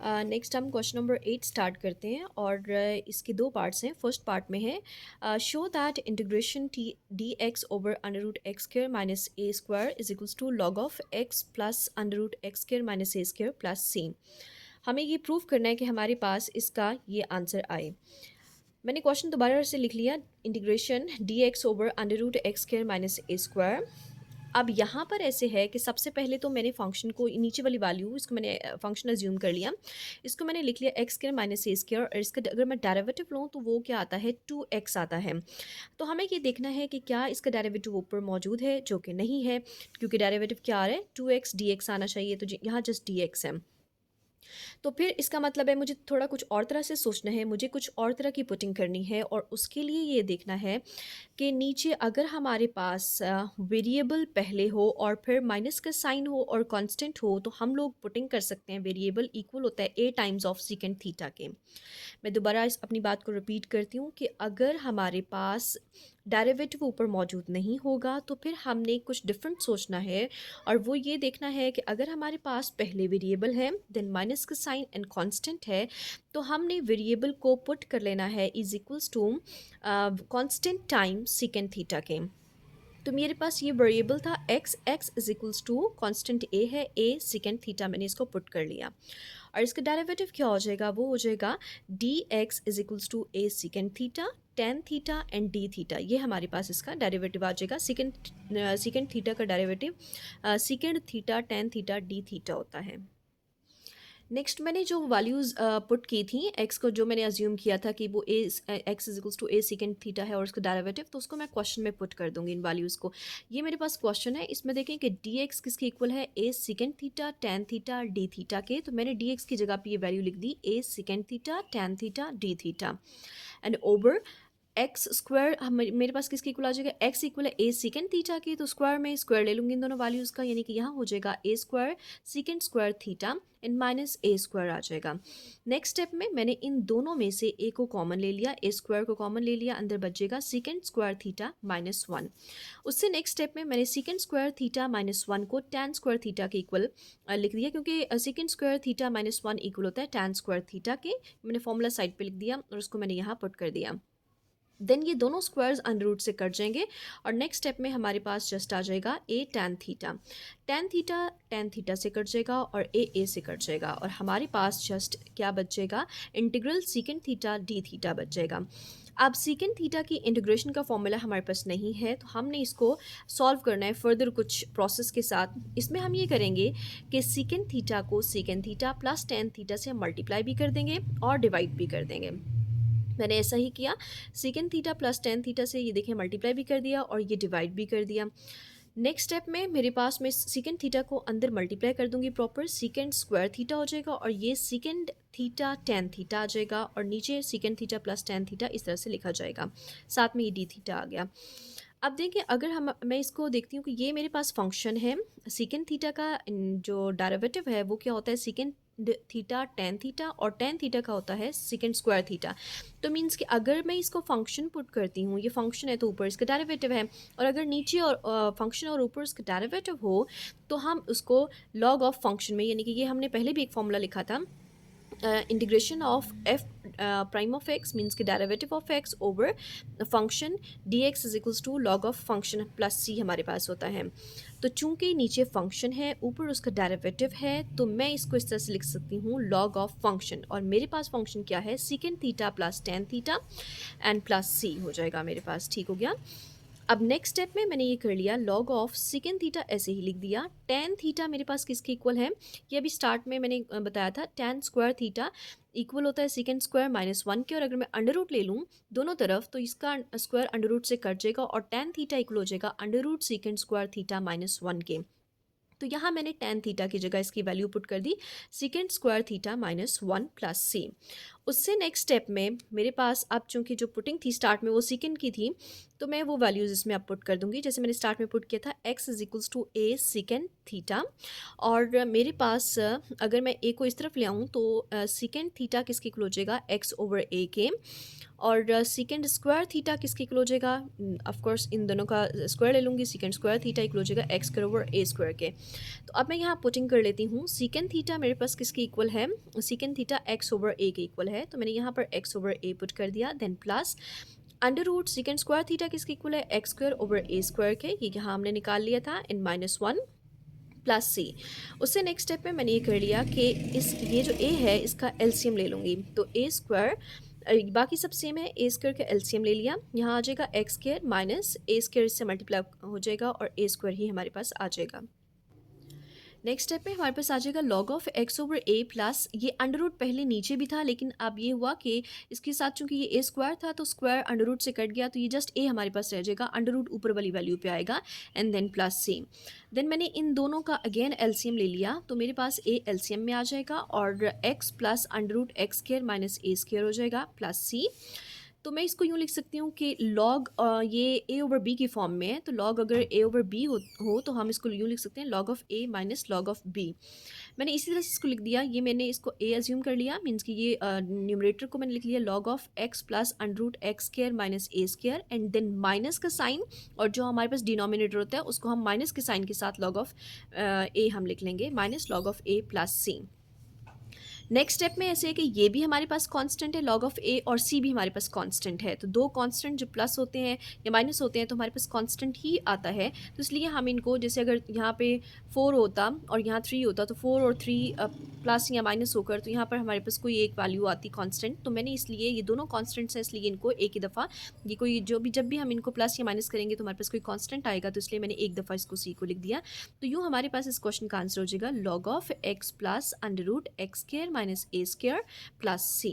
Next हम question number 8 start करते हैं और इसके दो पार्ट्स हैं। फर्स्ट पार्ट में है show that integration t d x over under root x square minus a square is equals to log of x plus under root x square minus a square plus c. हमें ये prove करना है कि हमारे पास इसका ये answer आए। मैंने क्वेश्चन दोबारा से लिख लिया, integration d x over under root x square minus a square. अब यहाँ पर ऐसे है कि सबसे पहले तो मैंने फंक्शन को नीचे वाली वैल्यू इसको मैंने फंक्शन अज्यूम कर लिया, इसको मैंने लिख लिया x square minus a square और इसका अगर मैं डेरिवेटिव लूँ तो वो क्या आता है 2x आता है। तो हमें ये देखना है कि क्या इसका डेरिवेटिव ऊपर मौजूद है, जो कि नहीं है क्योंकि डेरिवेटिव क्या आ रहा है 2x dx आना चाहिए, तो यहाँ जस्ट dx है। तो फिर इसका मतलब है मुझे थोड़ा कुछ और तरह से सोचना है, मुझे कुछ और तरह की पुटिंग करनी है और उसके लिए ये देखना है कि नीचे अगर हमारे पास वेरिएबल पहले हो और फिर माइनस का साइन हो और कांस्टेंट हो तो हम लोग पुटिंग कर सकते हैं वेरिएबल इक्वल होता है a टाइम्स ऑफ सीकेंड थीटा के। मैं दोबारा इस अपनी बात को रिपीट करती हूँ कि अगर हमारे पास डेरिवेटिव ऊपर मौजूद नहीं होगा तो फिर हमने कुछ डिफरेंट सोचना है और वो ये देखना है कि अगर हमारे पास पहले वेरिएबल है देन माइनस का साइन एंड कांस्टेंट है तो हमने वेरिएबल को पुट कर लेना है is equals to constant time secant theta के। तो मेरे पास ये वेरिएबल था x is equals to constant a है, a सीकेंड थीटा, मैंने इसको पुट कर लिया और इसका डेरिवेटिव क्या हो जाएगा, वो हो जाएगा dx is equals to a सीकेंड theta tan theta and d theta. ये हमारे पास इसका डेरिवेटिव आ जाएगा। सीकेंड थीटा का derivative second theta tan theta d theta होता है। नेक्स्ट मैंने जो वैल्यूज़ पुट की थी एक्स को, जो मैंने अज्यूम किया था कि वो x is equals to a सीकेंड theta है और उसका डेरिवेटिव, तो उसको मैं क्वेश्चन में पुट कर दूंगी इन वैल्यूज़ को। ये मेरे पास क्वेश्चन है, इसमें देखें कि डी एक्स किसके इक्वल है, a सीकेंड theta tan theta d theta के। तो मैंने डी एक्स की जगह पे ये वैल्यू लिख दी a सीकेंड theta tan theta d theta and over x square. मेरे पास किसकी इक्वल आ जाएगा, एक्स इक्वल है ए सीकेंड थीटा की, तो स्क्वायर में स्क्वायर ले लूँगी इन दोनों वैल्यूज़ का, यानी कि यहाँ हो जाएगा ए square सीकेंड square theta in minus a square आ जाएगा। नेक्स्ट स्टेप में मैंने इन दोनों में से ए को कॉमन ले लिया, ए स्क्वायर को कॉमन ले लिया, अंदर बचेगा सीकेंड स्क्वायर थीटा माइनस वन। उससे नेक्स्ट स्टेप में मैंने सीकेंड स्क्वायर थीटा माइनस वन को टेन स्क्वायर थीटा के इक्वल लिख दिया, क्योंकि सीकेंड square theta minus one equal होता है टेन स्क्वायर थीटा के। मैंने फॉर्मूला साइड पे लिख दिया और उसको मैंने यहाँ पुट कर दिया। देन ये दोनों स्क्वायर्स अंडर रूट से कट जाएंगे और नेक्स्ट स्टेप में हमारे पास जस्ट आ जाएगा ए टेन थीटा। टेन थीटा से कट जाएगा और ए से कट जाएगा और हमारे पास जस्ट क्या बच जाएगा, integral secant theta d theta बच जाएगा। अब सीकेंड थीटा की इंटीग्रेशन का फॉर्मूला हमारे पास नहीं है, तो हमने इसको सॉल्व करना है फर्दर कुछ प्रोसेस के साथ। इसमें हम ये करेंगे कि सीकेंड थीटा को सीकेंड थीटा प्लस टेन थीटा से मल्टीप्लाई भी कर देंगे और डिवाइड भी कर देंगे। मैंने ऐसा ही किया, सीकेंड थीटा प्लस टेन थीटा से ये देखें मल्टीप्लाई भी कर दिया और ये डिवाइड भी कर दिया। नेक्स्ट स्टेप में मेरे पास मैं सीकेंड थीटा को अंदर मल्टीप्लाई कर दूंगी प्रॉपर, सीकेंड स्क्वायर थीटा हो जाएगा और ये सीकेंड थीटा टेन थीटा आ जाएगा और नीचे सीकेंड थीटा प्लस टेन थीटा इस तरह से लिखा जाएगा, साथ में ये डी थीटा आ गया। अब देखिए अगर मैं इसको देखती हूँ कि ये मेरे पास फंक्शन है, सीकेंड थीटा का जो डेरिवेटिव है वो क्या होता है सीकेंड थीटा टेन थीटा और टेन थीटा का होता है सीकेंड स्क्वायर थीटा। तो मीन्स कि अगर मैं इसको फंक्शन पुट करती हूँ, ये फंक्शन है तो ऊपर इसका डेरिवेटिव है, और अगर नीचे और फंक्शन और ऊपर इसका डेरिवेटिव हो तो हम उसको लॉग ऑफ फंक्शन में, यानी कि ये हमने पहले भी एक फॉर्मूला लिखा था, integration of f prime of x means के derivative of x over function d x is equals to log of function plus c हमारे पास होता है। तो चूंकि नीचे फंक्शन है ऊपर उसका डेरिवेटिव है तो मैं इसको इस तरह से लिख सकती हूँ लॉग ऑफ फंक्शन, और मेरे पास फंक्शन क्या है secant theta plus tan theta and plus c हो जाएगा मेरे पास। ठीक हो गया। अब नेक्स्ट स्टेप में मैंने ये कर लिया, लॉग ऑफ सीकेंड थीटा ऐसे ही लिख दिया। टेन थीटा मेरे पास किसके इक्वल है, ये अभी स्टार्ट में मैंने बताया था, टेन स्क्वायर थीटा इक्वल होता है सीकेंड स्क्वायर माइनस वन के, और अगर मैं अंडर रूट ले लूँ दोनों तरफ तो इसका स्क्वायर अंडर रूट से कट जाएगा और टेन थीटा इक्वल हो जाएगा under root second square theta minus one के। तो यहाँ मैंने टेन थीटा की जगह इसकी वैल्यू पुट कर दी secant square theta minus one plus c. उससे नेक्स्ट स्टेप में मेरे पास अब चूँकि जो पुटिंग थी स्टार्ट में वो सेकंड की थी, तो मैं वो वैल्यूज़ इसमें अब पुट कर दूँगी। जैसे मैंने स्टार्ट में पुट किया था x is equals to a second theta, और मेरे पास अगर मैं a को इस तरफ ले आऊँ तो सेकंड थीटा किसके इक्वल हो जाएगा, x ओवर a के, और सेकंड स्क्वायर थीटा किसके इक्वल हो जाएगा, ऑफ कोर्स इन दोनों का स्क्वायर ले लूँगी, सेकंड स्क्वायर थीटा इक्वल हो जाएगा x square over a square के। तो अब मैं यहाँ पुटिंग कर लेती हूँ, सीकेंड थीटा मेरे पास किसके इक्वल है, secant theta x over a के इक्वल है, तो मैंने यहाँ पर x ओवर a पुट कर दिया, then plus under root second square theta किसके इक्वल है, x square over a square के, ये यहाँ हमने निकाल लिया था, इन -1 प्लस सी। उससे नेक्स्ट स्टेप में मैंने ये कर लिया कि ये जो a है इसका एलसीएम ले लूँगी, तो a स्क्वायर बाकी सब सेम है, ए स्क्वायर का एलसीएम ले लिया, यहाँ आ जाएगा x square minus a square, इससे मल्टीप्लाई हो जाएगा और ए स्क्वायर ही हमारे पास आ जाएगा। नेक्स्ट स्टेप में हमारे पास आ जाएगा log of x over A plus, ये अंडर रूट पहले नीचे भी था लेकिन अब ये हुआ कि इसके साथ चूंकि ये ए स्क्वायर था तो स्क्वायर अंडर रूट से कट गया, तो ये जस्ट ए हमारे पास रह जाएगा, अंडर रूट ऊपर वाली वैल्यू पे आएगा, and then plus c. Then मैंने इन दोनों का अगेन एलसीएम ले लिया, तो मेरे पास ए एलसीएम में आ जाएगा और x plus under root x square minus a square हो जाएगा प्लस सी। तो मैं इसको यूँ लिख सकती हूँ कि लॉग ये ए ओवर बी की फॉर्म में है, तो लॉग अगर ए ओवर बी हो तो हम इसको यूँ लिख सकते हैं log of a minus log of b. मैंने इसी तरह से इसको लिख दिया, ये मैंने इसको ए एज्यूम कर लिया, मीन्स कि ये न्यूमरेटर को मैंने लिख लिया log of x plus under root x square minus a square, and then minus का साइन, और जो हमारे पास डिनोमिनेटर होता है उसको हम माइनस के साइन के साथ लॉग ऑफ ए हम लिख लेंगे, minus log of a plus c. Next step में ऐसे है कि ये भी हमारे पास कांस्टेंट है लॉग ऑफ ए, और सी भी हमारे पास कांस्टेंट है, तो दो कांस्टेंट जो प्लस होते हैं या माइनस होते हैं तो हमारे पास कांस्टेंट ही आता है, तो इसलिए हम इनको, जैसे अगर यहाँ पे 4 होता और यहाँ 3 होता तो 4 और 3 प्लस या माइनस होकर तो यहाँ पर हमारे पास कोई एक वैल्यू आती कांस्टेंट, तो मैंने इसलिए ये दोनों कांस्टेंट्स हैं इसलिए इनको एक ही दफ़ा, ये कोई जो भी जब भी हम इनको प्लस या माइनस करेंगे तो हमारे पास कोई कांस्टेंट आएगा, तो इसलिए मैंने एक दफ़ा इसको सी को लिख दिया। तो यूँ हमारे पास इस क्वेश्चन का आंसर हो जाएगा log of x plus under root x square minus a square plus C.